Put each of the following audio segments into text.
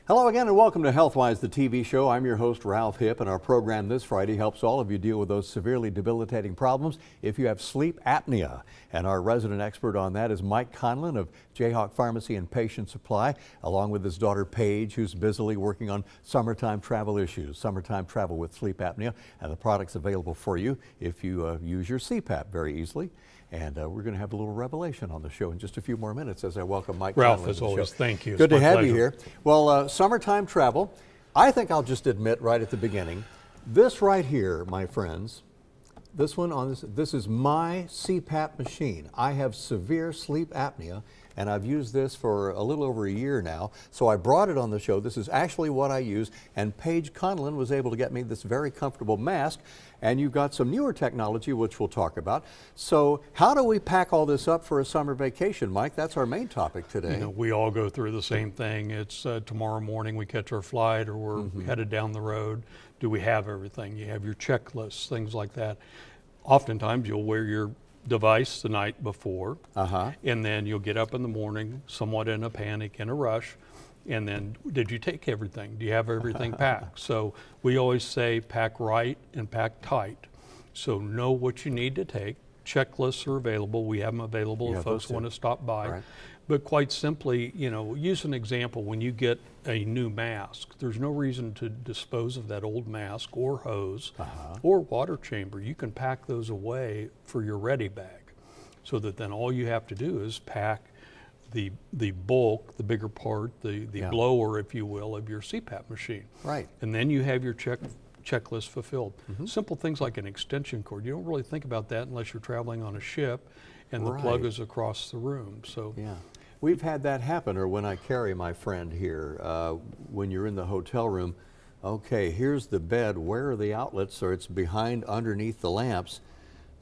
Hello again and welcome to HealthWise, the TV show. I'm your host, Ralph Hipp, and our program this Friday helps all of you deal with those severely debilitating problems if you have sleep apnea. And our resident expert on that is Mike Conlon of Jayhawk Pharmacy and Patient Supply, along with his daughter Paige, who's busily working on summertime travel issues, summertime travel with sleep apnea, and the product's available for you if you use your CPAP very easily. And we're going to have a little revelation on the show in just a few more minutes as I welcome Mike Ralph, Conlon as always, thank you. Good to have pleasure. you here. Well, summertime travel, I think I'll just admit right at the beginning, this right here, my friends, this is my CPAP machine. I have severe sleep apnea, and I've used this for a little over a year now. So I brought it on the show. This is actually what I use, and Paige Conlon was able to get me this very comfortable mask. And you've got some newer technology, which we'll talk about. So how do we pack all this up for a summer vacation, Mike? That's our main topic today. You know, we all go through the same thing. It's tomorrow morning we catch our flight or we're headed down the road. Do we have everything? You have your checklists, things like that. Oftentimes you'll wear your device the night before, and then you'll get up in the morning somewhat in a panic, in a rush, and then did you take everything? Do you have everything packed? So we always say pack right and pack tight. So know what you need to take. Checklists are available. We have them available if folks want to stop by. Right. But quite simply, you know, use an example. When you get a new mask, there's no reason to dispose of that old mask or hose or water chamber. You can pack those away for your ready bag, so that then all you have to do is pack the bulk, the bigger part, the blower, if you will, of your CPAP machine. Right. And then you have your checklist fulfilled. Simple things like an extension cord. You don't really think about that unless you're traveling on a ship and the plug is across the room. So yeah. We've had that happen, or when I carry my friend here, when you're in the hotel room, okay, here's the bed, where are the outlets? Or it's behind underneath the lamps.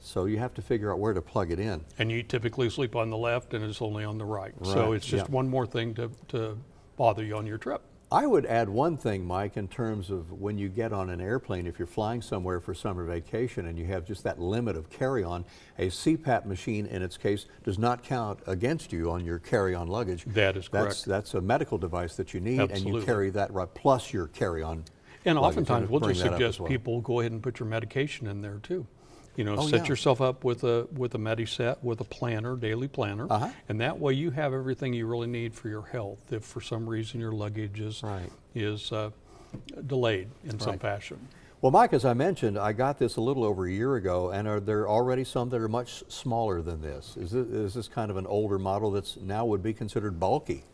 So you have to figure out where to plug it in. And you typically sleep on the left and it's only on the right. So it's just one more thing to bother you on your trip. I would add one thing, Mike, in terms of when you get on an airplane, if you're flying somewhere for summer vacation and you have just that limit of carry-on, a CPAP machine, in its case, does not count against you on your carry-on luggage. That is correct. That's a medical device that you need, and you carry that right, plus your carry-on. And oftentimes we'll just suggest people go ahead and put your medication in there too. You know, set yourself up with a MediSet, with a planner, daily planner, and that way you have everything you really need for your health. If for some reason your luggage is delayed in some fashion. Well, Mike, as I mentioned, I got this a little over a year ago, and are there already some that are much smaller than this? Is this kind of an older model that's now would be considered bulky?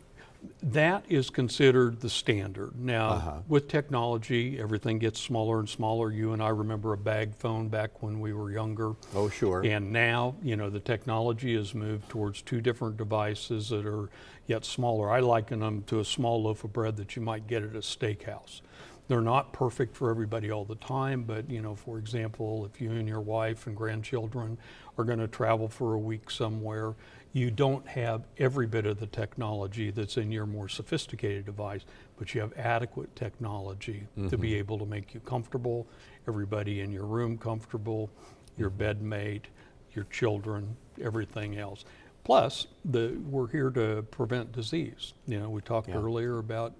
That is considered the standard. Now, with technology, everything gets smaller and smaller. You and I remember a bag phone back when we were younger. Oh, sure. And now, you know, the technology has moved towards two different devices that are yet smaller. I liken them to a small loaf of bread that you might get at a steakhouse. They're not perfect for everybody all the time, but, you know, for example, if you and your wife and grandchildren are going to travel for a week somewhere, you don't have every bit of the technology that's in your more sophisticated device, but you have adequate technology to be able to make you comfortable, everybody in your room comfortable, your bedmate, your children, everything else. Plus, we're here to prevent disease. You know, we talked earlier about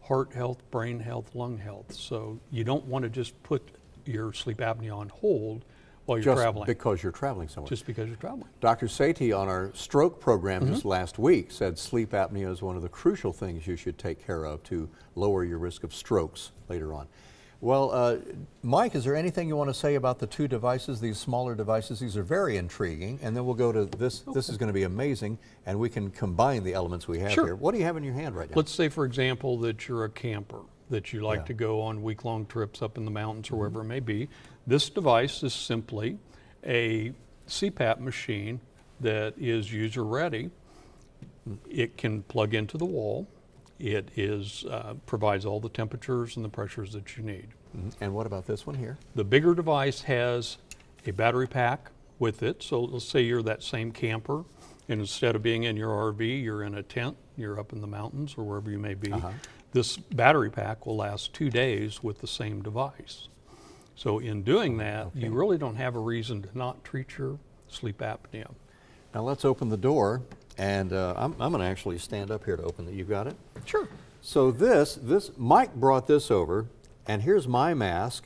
heart health, brain health, lung health. So you don't want to just put your sleep apnea on hold while you're traveling. Just because you're traveling somewhere. Just because you're traveling. Dr. Sethi on our stroke program just last week said sleep apnea is one of the crucial things you should take care of to lower your risk of strokes later on. Well, Mike, is there anything you want to say about the two devices, these smaller devices? These are very intriguing, and then we'll go to this. This is going to be amazing, and we can combine the elements we have here. What do you have in your hand right now? Let's say, for example, that you're a camper, that you like to go on week-long trips up in the mountains or wherever it may be. This device is simply a CPAP machine that is user-ready. It can plug into the wall. It provides all the temperatures and the pressures that you need. And what about this one here? The bigger device has a battery pack with it. So let's say you're that same camper, and instead of being in your RV, you're in a tent, you're up in the mountains or wherever you may be. This battery pack will last 2 days with the same device. So in doing that, you really don't have a reason to not treat your sleep apnea. Now let's open the door, and I'm going to actually stand up here to open it. You got it? Sure. So this Mike brought this over, and here's my mask.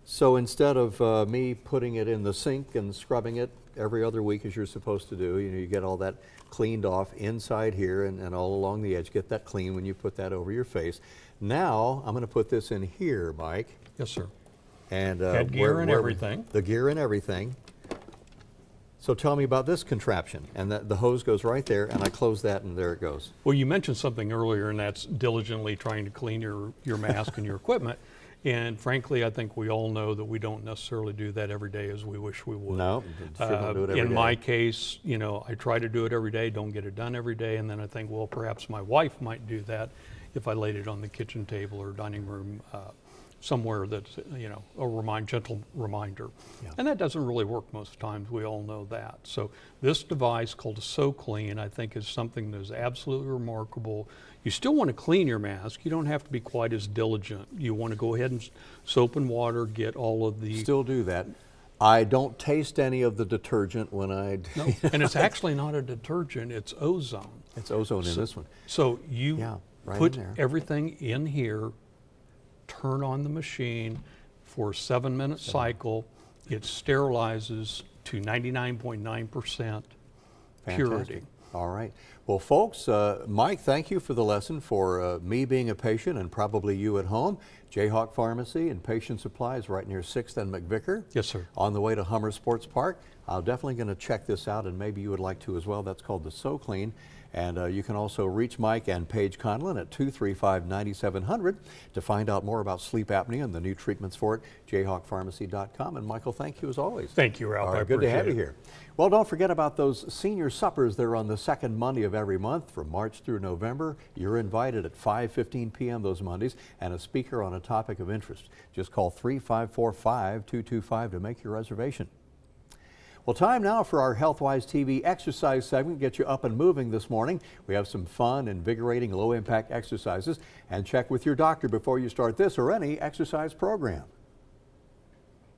So instead of me putting it in the sink and scrubbing it every other week as you're supposed to do, you know, you get all that cleaned off inside here and all along the edge. Get that clean when you put that over your face. Now I'm going to put this in here, Mike. Yes, sir. And Headgear and everything. The gear and everything. So tell me about this contraption. And the hose goes right there, and I close that, and there it goes. Well, you mentioned something earlier, and that's diligently trying to clean your mask and your equipment. And frankly, I think we all know that we don't necessarily do that every day as we wish we would. No, sure don't do it every in day. my case, you know, I try to do it every day, don't get it done every day, and then I think, well, perhaps my wife might do that if I laid it on the kitchen table or dining room somewhere that's, you know, a gentle reminder. Yeah. And that doesn't really work most times, we all know that. So this device called a SoClean, I think, is something that is absolutely remarkable. You still want to clean your mask. You don't have to be quite as diligent. You want to go ahead and soap and water, get all of the... Still do that. I don't taste any of the detergent when I... No, and it's actually not a detergent, it's ozone. It's ozone in this one. So you right put in there. everything in here, turn on the machine for a 7-minute cycle. It sterilizes to 99.9% purity. Fantastic. All right. Well, folks, Mike, thank you for the lesson for me being a patient and probably you at home. Jayhawk Pharmacy and Patient Supplies right near 6th and McVicker. Yes, sir. On the way to Hummer Sports Park. I'm definitely going to check this out, and maybe you would like to as well. That's called the SoClean. And you can also reach Mike and Paige Conlon at 235-9700 to find out more about sleep apnea and the new treatments for it, jayhawkpharmacy.com. And Michael, thank you as always. Thank you, Ralph. All right, I good to have appreciate you it. here. Well, don't forget about those senior suppers. They're on the second Monday of every month from March through November. You're invited at 5:15 p.m. those Mondays, and a speaker on a topic of interest. Just call 354-5225 to make your reservation. Well, time now for our HealthWise TV exercise segment. Get you up and moving this morning. We have some fun, invigorating, low-impact exercises. And check with your doctor before you start this or any exercise program.